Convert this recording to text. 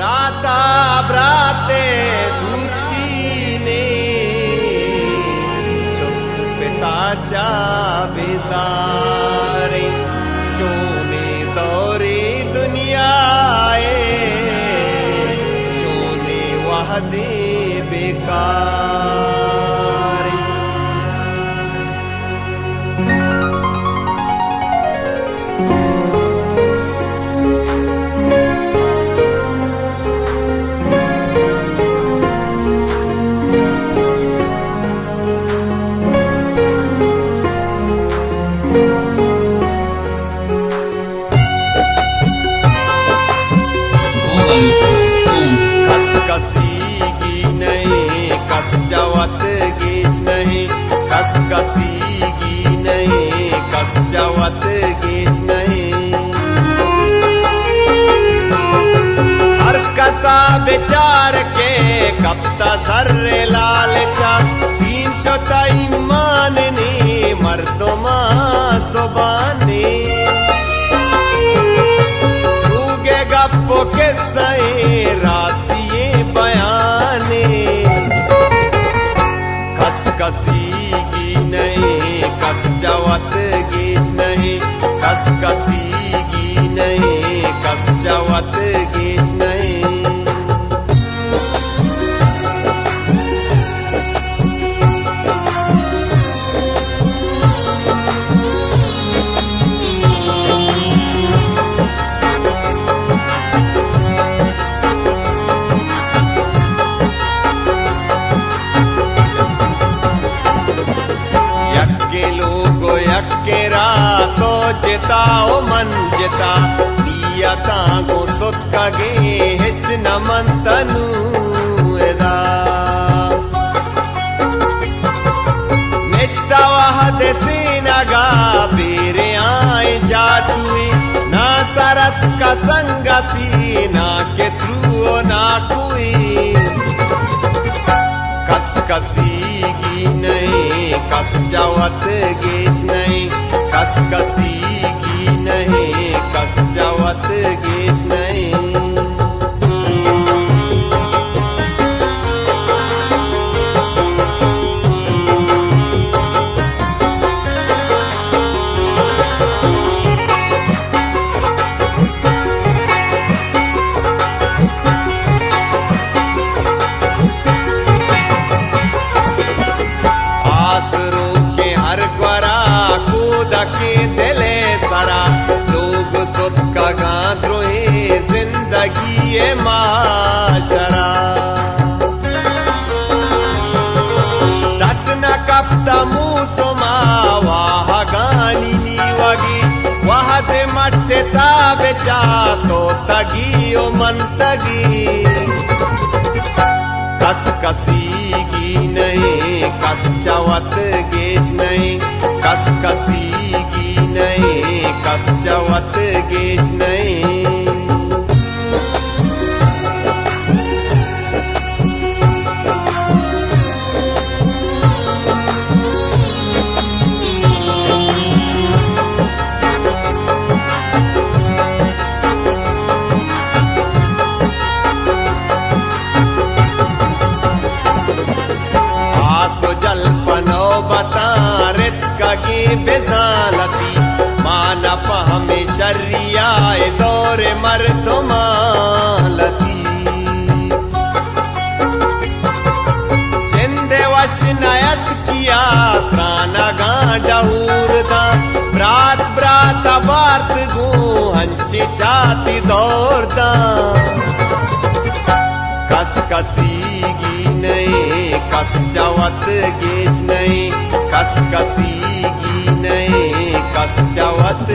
ब्राता ब्राते दोस्तीने चुक पिताच्या बेजारे चोने दौरे दुनियाए चोने वादे बेकार। कसकसीगी नहीं कस जावत गेश नहीं कसकसीगी नहीं कस जावत गेश नहीं। हर कसा बेचार के कप्ता सर्रे लाल छा 300 ईमान ने मर्दोमा सोबाने गप्पो के सही रास्तिये बयाने कसकसीगी नहीं कस जावत गेश नहीं कसकसीगी नहीं कस जावत गेश नहीं। तो जिताओ मन जिता नियता को सुत कगे हिच न मंतनु एदा निष्ठा वहद सीनगा बेरे आए जातुए ना सरत का संगति ना के त्रुओ ना कुई कसकसीगी नहीं कस जावत गेश नहीं कसकसीगी नहीं कस जावत गेश नहीं। के दिले सरा लोग सुत का गाद्रोहे जिंदगी माशरा दस न कप्ता मूसुमा वाह गानी नीवगी वाह दे मट्टे ताबेचा तो तगी ओ मंतगी कसकसीगी नहीं कस जावत गेश नहीं कसकसीगी नहीं कस जावत गेश नहीं। जलपनो बता रित कगे बेजालती मानप हमें शर्रियाए दौरे मर्दुमालती जिंदे वश नयत किया त्राना गांडूरदा ब्रात ब्रात बात गो हंची चाती दौरदा कसकसीगी नहीं कस जावत गेश नहीं कसकसीगी नहीं कस जावत